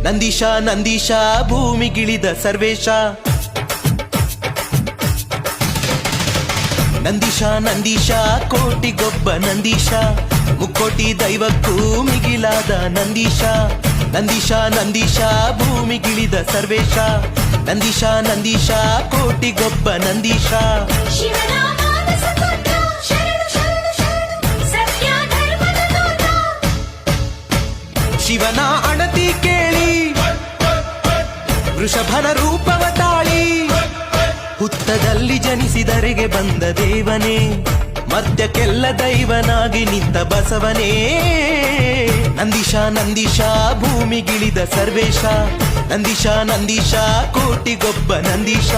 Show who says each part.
Speaker 1: ನಂದೀಶ ನಂದೀಶ ಭೂಮಿಗಿಳಿದ ಸರ್ವೇಶ. ನಂದೀಶ ನಂದೀಶ ಕೋಟಿಗೊಬ್ಬ ನಂದೀಶ, ಮುಕ್ಕೋಟಿ ದೈವಕ್ಕೂ ಮಿಗಿಲಾದ ನಂದೀಶ. ನಂದೀಶ ನಂದೀಶ ಭೂಮಿಗಿಳಿದ ಸರ್ವೇಶ. ನಂದೀಶ ನಂದೀಶ ಕೋಟಿಗೊಬ್ಬ ನಂದೀಶ. ಶಿವನ ಅಣತಿ ಕೇಳಿ ವೃಷಭನ ರೂಪವ ತಾಳಿ, ಹುತ್ತದಲ್ಲಿ ಜನಿಸಿದರೆಗೆ ಬಂದ ದೇವನೇ, ಮರ್ತ್ಯಕ್ಕೆಲ್ಲ ದೈವನಾಗಿ ನಿಂತ ಬಸವನೇ. ನಂದೀಶ ನಂದೀಶ ಭೂಮಿಗಿಳಿದ ಸರ್ವೇಶ. ನಂದೀಶ ನಂದೀಶ ಕೋಟಿಗೊಬ್ಬ ನಂದೀಶ.